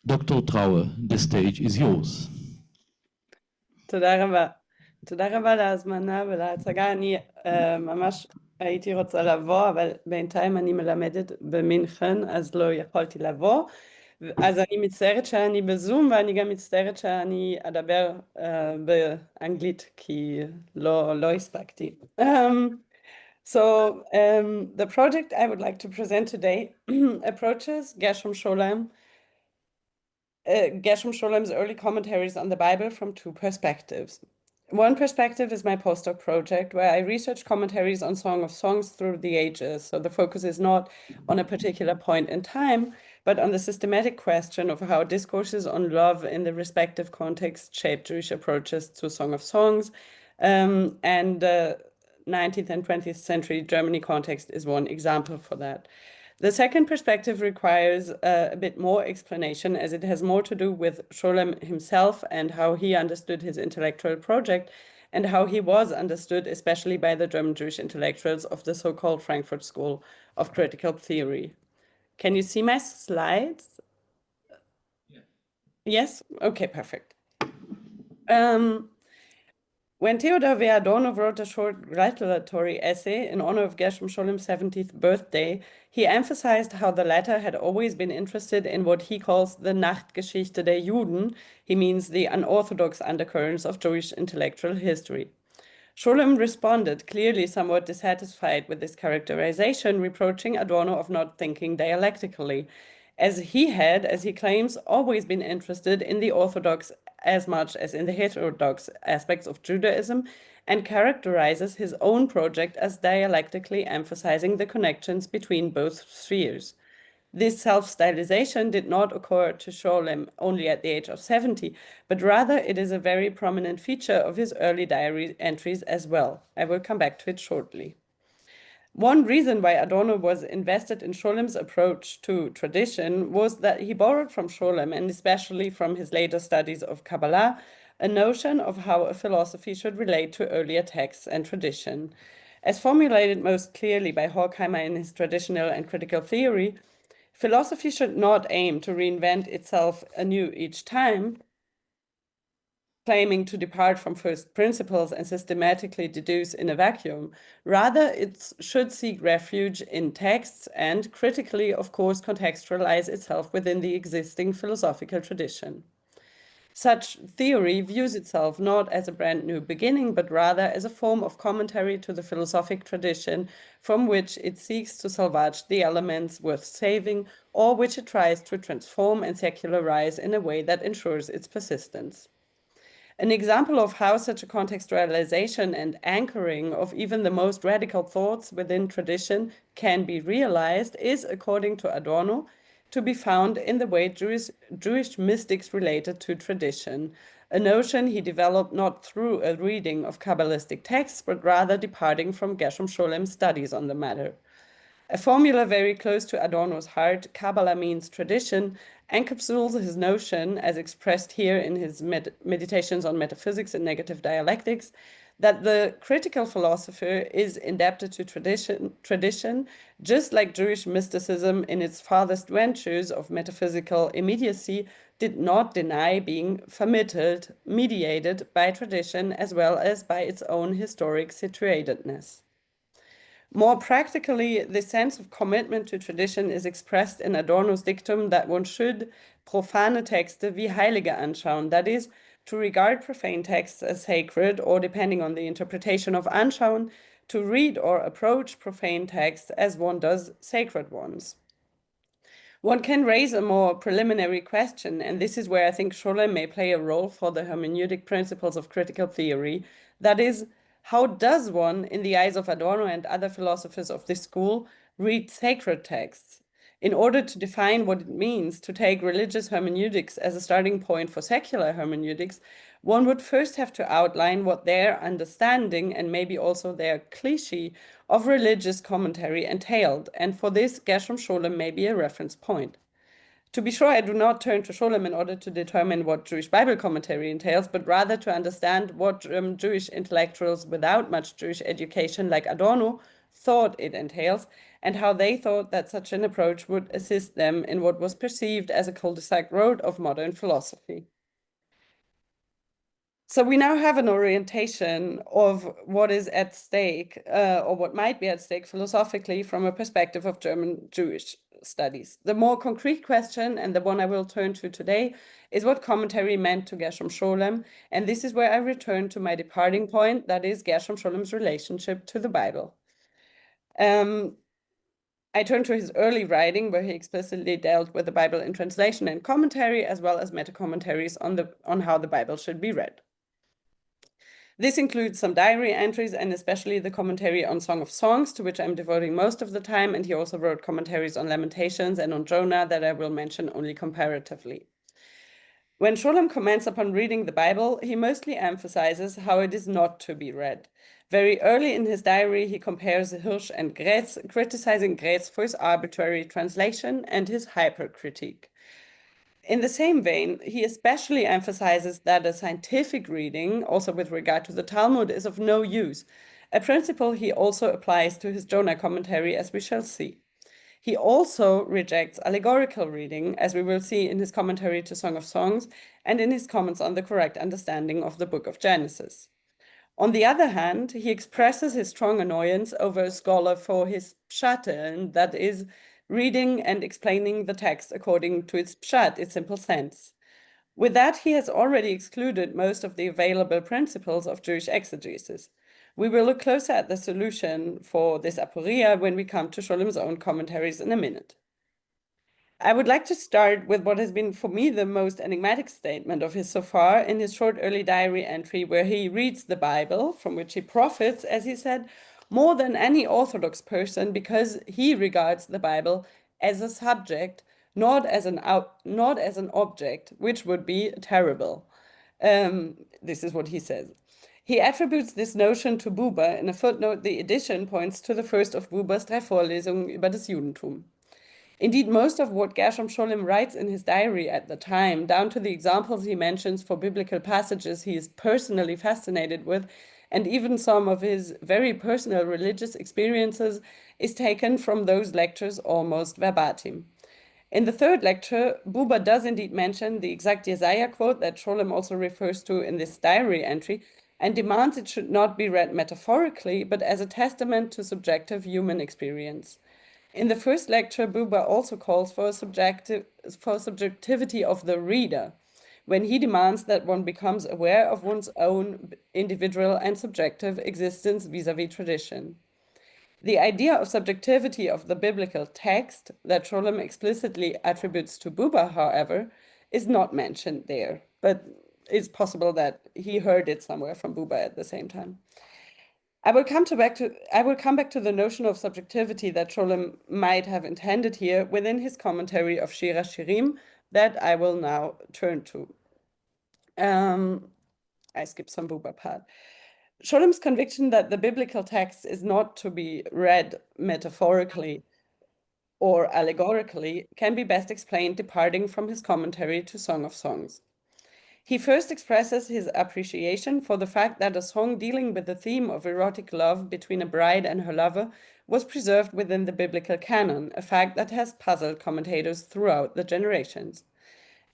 Dr. Trauer, the stage is yours. תודה רבה. תודה רבה להזמנה ולהצגה. אני ממש הייתי רוצה לבוא, אבל בינתיים אני מלמדת במינכן, אז לא יכולתי לבוא. אז אני מצטערת שאני בזום, ואני גם מצטערת שאני אדבר באנגלית, כי לא הספקתי. So the project I would like to present today approaches Gershom Sholem's early commentaries on the Bible from two perspectives. One perspective is my postdoc project, where I research commentaries on Song of Songs through the ages. So the focus is not on a particular point in time, but on the systematic question of how discourses on love in the respective contexts shape Jewish approaches to Song of Songs. And the 19th and 20th century Germany context is one example for that. The second perspective requires a bit more explanation, as it has more to do with Scholem himself and how he understood his intellectual project and how he was understood, especially by the German Jewish intellectuals of the so-called Frankfurt School of Critical Theory. Can you see my slides? Yeah. Yes? Okay, perfect. When Theodor W. Adorno wrote a short gratulatory essay in honor of Gershom Scholem's 70th birthday, he emphasized how the latter had always been interested in what he calls the Nachtgeschichte der Juden. He means the unorthodox undercurrents of Jewish intellectual history. Scholem responded, clearly somewhat dissatisfied with this characterization, reproaching Adorno of not thinking dialectically, as he had, as he claims, always been interested in the orthodox as much as in the heterodox aspects of Judaism, and characterizes his own project as dialectically emphasizing the connections between both spheres. This self-stylization did not occur to Scholem only at the age of 70, but rather it is a very prominent feature of his early diary entries as well. I will come back to it shortly. One reason why Adorno was invested in Scholem's approach to tradition was that he borrowed from Scholem, and especially from his later studies of Kabbalah, a notion of how a philosophy should relate to earlier texts and tradition. As formulated most clearly by Horkheimer in his Traditional and Critical Theory, philosophy should not aim to reinvent itself anew each time, claiming to depart from first principles and systematically deduce in a vacuum. Rather, it should seek refuge in texts and, critically, of course, contextualize itself within the existing philosophical tradition. Such theory views itself not as a brand new beginning, but rather as a form of commentary to the philosophic tradition from which it seeks to salvage the elements worth saving, or which it tries to transform and secularize in a way that ensures its persistence. An example of how such a contextualization and anchoring of even the most radical thoughts within tradition can be realized is, according to Adorno, to be found in the way Jewish mystics related to tradition, a notion he developed not through a reading of Kabbalistic texts, but rather departing from Gershom Scholem's studies on the matter. A formula very close to Adorno's heart, Kabbalah means tradition, encapsulates his notion, as expressed here in his meditations on metaphysics and negative dialectics, that the critical philosopher is indebted to tradition, just like Jewish mysticism in its farthest ventures of metaphysical immediacy did not deny being vermittelt, mediated by tradition as well as by its own historic situatedness. More practically, the sense of commitment to tradition is expressed in Adorno's dictum that one should profane Texte wie Heilige anschauen, that is, to regard profane texts as sacred, or depending on the interpretation of anschauen, to read or approach profane texts as one does sacred ones. One can raise a more preliminary question, and this is where I think Scholem may play a role for the hermeneutic principles of critical theory, that is, how does one, in the eyes of Adorno and other philosophers of this school, read sacred texts? In order to define what it means to take religious hermeneutics as a starting point for secular hermeneutics, one would first have to outline what their understanding and maybe also their cliché of religious commentary entailed, and for this, Gershom Scholem may be a reference point. To be sure, I do not turn to Scholem in order to determine what Jewish Bible commentary entails, but rather to understand what Jewish intellectuals without much Jewish education like Adorno thought it entails, and how they thought that such an approach would assist them in what was perceived as a cul-de-sac road of modern philosophy. So we now have an orientation of what is at stake, or what might be at stake philosophically from a perspective of German Jewish studies. The more concrete question, and the one I will turn to today, is what commentary meant to Gershom Scholem, and this is where I return to my departing point, that is Gershom Scholem's relationship to the Bible. I turn to his early writing, where he explicitly dealt with the Bible in translation and commentary, as well as meta-commentaries on how the Bible should be read. This includes some diary entries and especially the commentary on Song of Songs, to which I'm devoting most of the time, and he also wrote commentaries on Lamentations and on Jonah that I will mention only comparatively. When Scholem comments upon reading the Bible, he mostly emphasizes how it is not to be read. Very early in his diary, he compares Hirsch and Grätz, criticizing Grätz for his arbitrary translation and his hypercritique. In the same vein, he especially emphasizes that a scientific reading, also with regard to the Talmud, is of no use, a principle he also applies to his Jonah commentary, as we shall see. He also rejects allegorical reading, as we will see in his commentary to Song of Songs and in his comments on the correct understanding of the book of Genesis. On the other hand, he expresses his strong annoyance over a scholar for his pshaten, that is, reading and explaining the text according to its pshat, its simple sense. With that, he has already excluded most of the available principles of Jewish exegesis. We will look closer at the solution for this aporia when we come to Scholem's own commentaries in a minute. I would like to start with what has been for me the most enigmatic statement of his so far in his short early diary entry, where he reads the Bible, from which he profits, as he said, more than any Orthodox person, because he regards the Bible as a subject, not as an object, which would be terrible. This is what he says. He attributes this notion to Buber. In a footnote, the edition points to the first of Buber's 3 Vorlesungen über das Judentum. Indeed, most of what Gershom Scholem writes in his diary at the time, down to the examples he mentions for biblical passages he is personally fascinated with, and even some of his very personal religious experiences, is taken from those lectures almost verbatim. In the third lecture, Buber does indeed mention the exact Jesaja quote that Scholem also refers to in this diary entry, and demands it should not be read metaphorically, but as a testament to subjective human experience. In the first lecture, Buber also calls for subjectivity of the reader, when he demands that one becomes aware of one's own individual and subjective existence vis-à-vis tradition. The idea of subjectivity of the biblical text that Scholem explicitly attributes to Buber, however, is not mentioned there, but it's possible that he heard it somewhere from Buber at the same time. I will come back to the notion of subjectivity that Scholem might have intended here within his commentary of Shir HaShirim that I will now turn to. I skipped some Buber part. Scholem's conviction that the biblical text is not to be read metaphorically or allegorically can be best explained departing from his commentary to Song of Songs. He first expresses his appreciation for the fact that a song dealing with the theme of erotic love between a bride and her lover was preserved within the biblical canon, a fact that has puzzled commentators throughout the generations.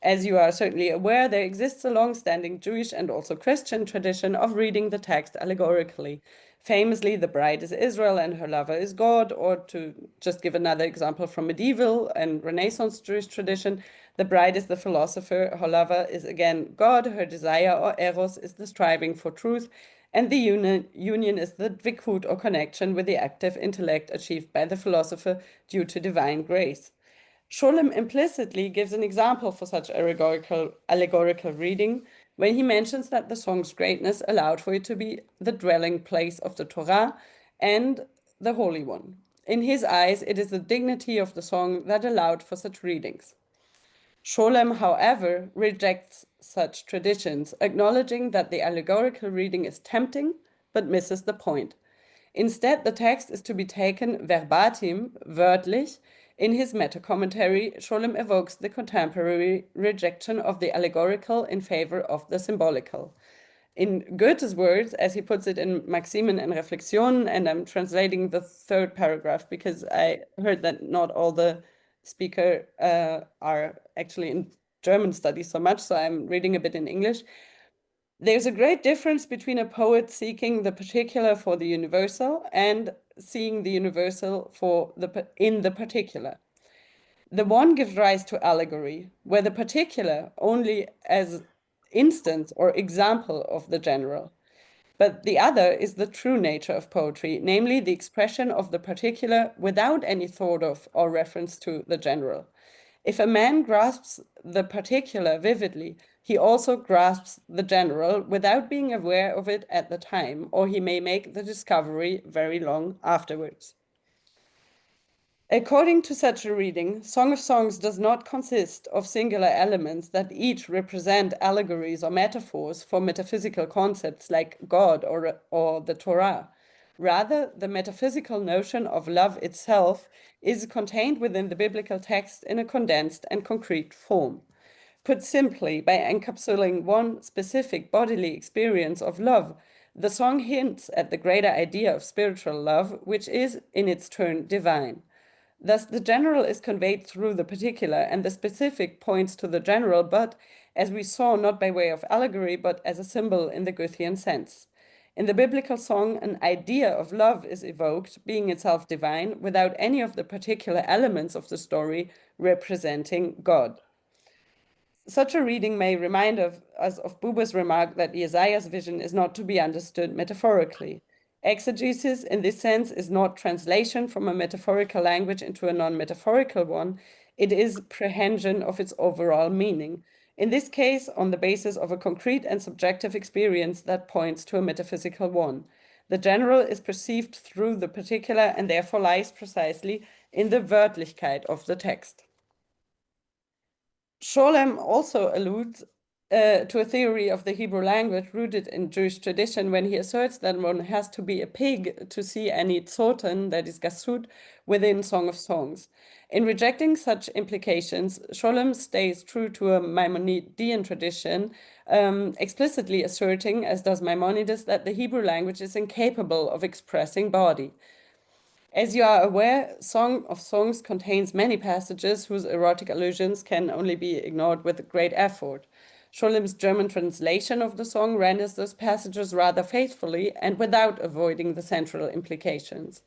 As you are certainly aware, there exists a long-standing Jewish and also Christian tradition of reading the text allegorically. Famously, the bride is Israel and her lover is God, or to just give another example from medieval and Renaissance Jewish tradition, the bride is the philosopher, her lover is again God, her desire or eros is the striving for truth, and the union is the dvikut or connection with the active intellect achieved by the philosopher due to divine grace. Scholem implicitly gives an example for such allegorical reading when he mentions that the song's greatness allowed for it to be the dwelling place of the Torah and the Holy One. In his eyes, it is the dignity of the song that allowed for such readings. Scholem, however, rejects such traditions, acknowledging that the allegorical reading is tempting, but misses the point. Instead, the text is to be taken verbatim, wörtlich. In his meta-commentary, Scholem evokes the contemporary rejection of the allegorical in favor of the symbolical. in Goethe's words, as he puts it in Maximen and Reflexionen, and I'm translating the third paragraph because I heard that not all the speakers are actually in German studies so much, so I'm reading a bit in English. There's a great difference between a poet seeking the particular for the universal and seeing the universal in the particular. The one gives rise to allegory, where the particular only as instance or example of the general. But the other is the true nature of poetry, namely the expression of the particular without any thought of or reference to the general. If a man grasps the particular vividly, he also grasps the general without being aware of it at the time, or he may make the discovery very long afterwards. According to such a reading, Song of Songs does not consist of singular elements that each represent allegories or metaphors for metaphysical concepts like God or the Torah. Rather, the metaphysical notion of love itself is contained within the biblical text in a condensed and concrete form. Put simply, by encapsulating one specific bodily experience of love, the song hints at the greater idea of spiritual love, which is, in its turn, divine. Thus, the general is conveyed through the particular, and the specific points to the general, but, as we saw, not by way of allegory, but as a symbol in the Goethean sense. In the biblical song, an idea of love is evoked, being itself divine, without any of the particular elements of the story representing God. Such a reading may remind us of Buber's remark that Isaiah's vision is not to be understood metaphorically. Exegesis, in this sense, is not translation from a metaphorical language into a non-metaphorical one. It is prehension of its overall meaning. In this case, on the basis of a concrete and subjective experience that points to a metaphysical one. The general is perceived through the particular and therefore lies precisely in the Wörtlichkeit of the text. Scholem also alludes to a theory of the Hebrew language rooted in Jewish tradition when he asserts that one has to be a pig to see any tzoten, that is gasut, within Song of Songs. In rejecting such implications, Scholem stays true to a Maimonidean tradition, explicitly asserting, as does Maimonides, that the Hebrew language is incapable of expressing body. As you are aware, Song of Songs contains many passages whose erotic allusions can only be ignored with great effort. Scholem's German translation of the song renders those passages rather faithfully and without avoiding the central implications.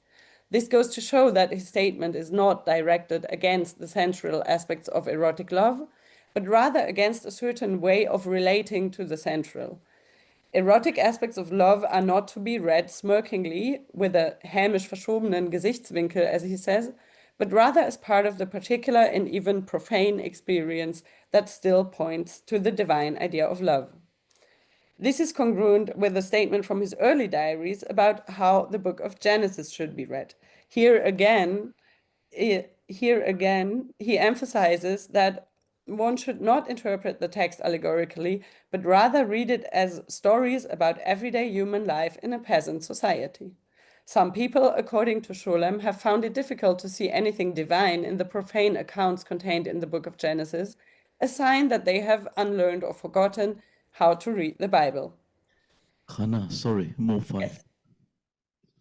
This goes to show that his statement is not directed against the central aspects of erotic love, but rather against a certain way of relating to the central. Erotic aspects of love are not to be read smirkingly with a hämisch verschobenen Gesichtswinkel, as he says, but rather as part of the particular and even profane experience that still points to the divine idea of love. This is congruent with a statement from his early diaries about how the book of Genesis should be read. Here again, he emphasizes that one should not interpret the text allegorically, but rather read it as stories about everyday human life in a peasant society. Some people, according to Scholem, have found it difficult to see anything divine in the profane accounts contained in the book of Genesis, a sign that they have unlearned or forgotten how to read the Bible. Hanna, sorry, more 5. Yes.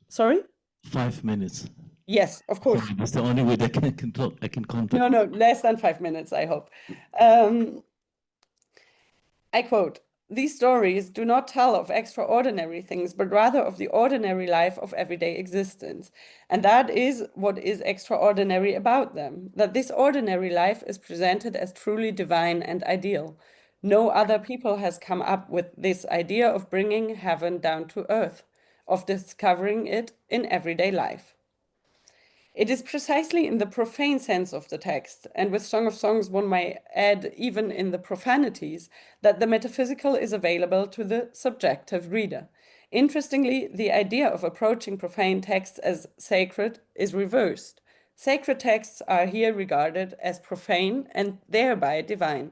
Sorry? 5 minutes. Yes, of course. Sorry, that's the only way that I can talk. I can contact. No, less than 5 minutes, I hope. I quote, "These stories do not tell of extraordinary things, but rather of the ordinary life of everyday existence. And that is what is extraordinary about them, that this ordinary life is presented as truly divine and ideal. No other people has come up with this idea of bringing heaven down to earth, of discovering it in everyday life." It is precisely in the profane sense of the text, and with Song of Songs one might add even in the profanities, that the metaphysical is available to the subjective reader. Interestingly, the idea of approaching profane texts as sacred is reversed. Sacred texts are here regarded as profane and thereby divine.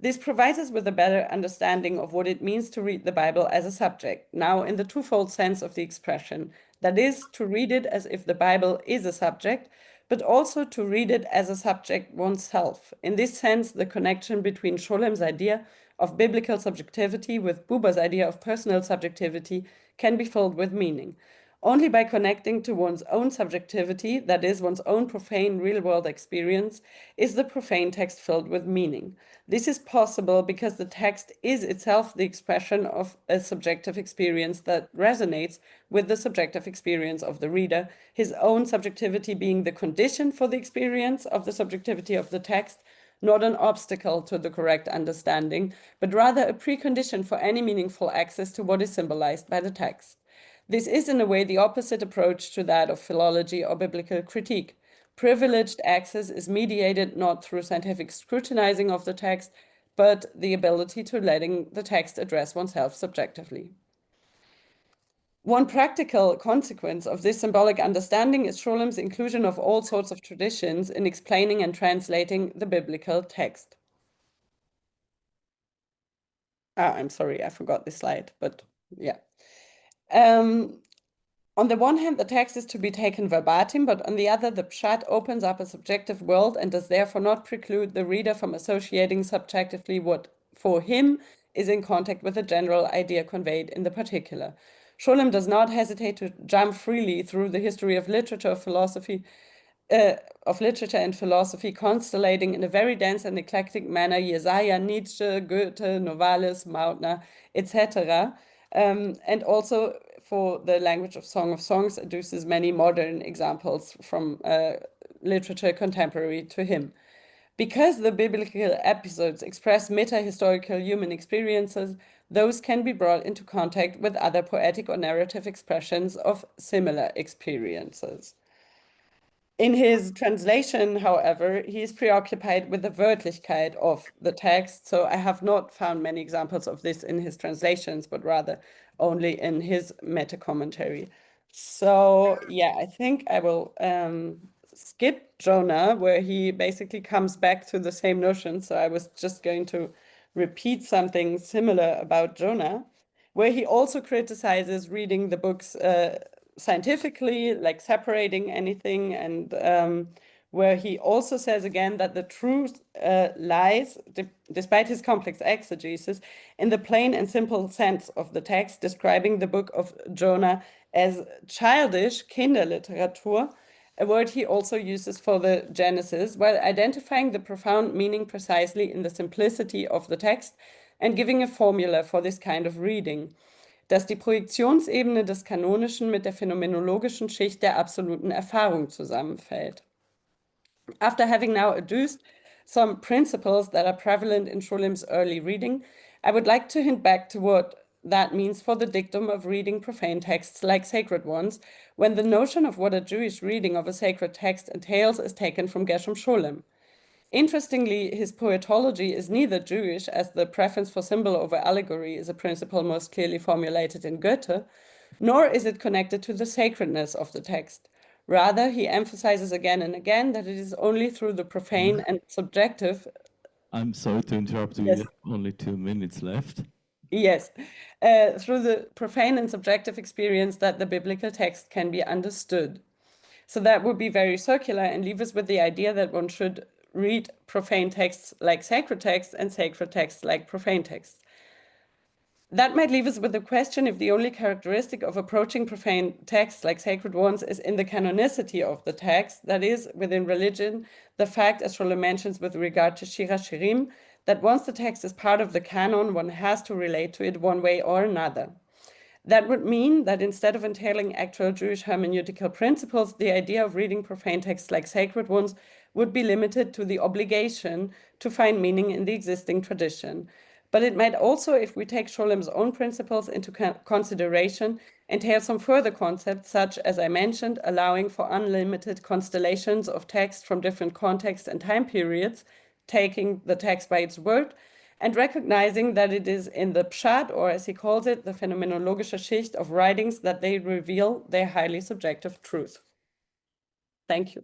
This provides us with a better understanding of what it means to read the Bible as a subject, now in the twofold sense of the expression, that is, to read it as if the Bible is a subject, but also to read it as a subject oneself. In this sense, the connection between Scholem's idea of biblical subjectivity with Buber's idea of personal subjectivity can be filled with meaning. Only by connecting to one's own subjectivity, that is, one's own profane real-world experience, is the profane text filled with meaning. This is possible because the text is itself the expression of a subjective experience that resonates with the subjective experience of the reader, his own subjectivity being the condition for the experience of the subjectivity of the text, not an obstacle to the correct understanding, but rather a precondition for any meaningful access to what is symbolized by the text. This is in a way the opposite approach to that of philology or biblical critique. Privileged access is mediated not through scientific scrutinizing of the text, but the ability to letting the text address oneself subjectively. One practical consequence of this symbolic understanding is Scholem's inclusion of all sorts of traditions in explaining and translating the biblical text. I'm sorry, I forgot this slide, but yeah. On the one hand, the text is to be taken verbatim, but on the other, the pshat opens up a subjective world and does therefore not preclude the reader from associating subjectively what, for him, is in contact with the general idea conveyed in the particular. Scholem does not hesitate to jump freely through the history of literature, and philosophy, constellating in a very dense and eclectic manner Jesaja, Nietzsche, Goethe, Novalis, Mautner, etc., and also for the language of Song of Songs adduces many modern examples from literature contemporary to him. Because the biblical episodes express meta-historical human experiences, those can be brought into contact with other poetic or narrative expressions of similar experiences. In his translation, however, he is preoccupied with the Wörtlichkeit of the text, so I have not found many examples of this in his translations, but rather only in his meta-commentary. So yeah, I think I will skip Jonah, where he basically comes back to the same notion. So I was just going to repeat something similar about Jonah, where he also criticizes reading the books scientifically, like separating anything, and where he also says again that the truth lies, despite his complex exegesis, in the plain and simple sense of the text, describing the book of Jonah as childish Kinderliteratur, a word he also uses for the Genesis, while identifying the profound meaning precisely in the simplicity of the text and giving a formula for this kind of reading. Dass die Projektionsebene des Kanonischen mit der phänomenologischen Schicht der absoluten Erfahrung zusammenfällt. After having now adduced some principles that are prevalent in Scholem's early reading, I would like to hint back to what that means for the dictum of reading profane texts like sacred ones, when the notion of what a Jewish reading of a sacred text entails is taken from Gershom Scholem. Interestingly, his poetology is neither Jewish, as the preference for symbol over allegory is a principle most clearly formulated in Goethe, nor is it connected to the sacredness of the text. Rather, he emphasizes again and again that it is only through the profane and subjective... I'm sorry to interrupt you, Yes. we have only 2 minutes left. Yes, through the profane and subjective experience that the biblical text can be understood. So that would be very circular and leave us with the idea that one should read profane texts like sacred texts and sacred texts like profane texts. That might leave us with the question if the only characteristic of approaching profane texts like sacred ones is in the canonicity of the text, that is, within religion, the fact, as Scholem mentions with regard to Shira Shirim, that once the text is part of the canon, one has to relate to it one way or another. That would mean that instead of entailing actual Jewish hermeneutical principles, the idea of reading profane texts like sacred ones would be limited to the obligation to find meaning in the existing tradition. But it might also, if we take Scholem's own principles into consideration, entail some further concepts, such as I mentioned, allowing for unlimited constellations of text from different contexts and time periods, taking the text by its word, and recognizing that it is in the pshat, or as he calls it, the phänomenologische Schicht of writings, that they reveal their highly subjective truth. Thank you.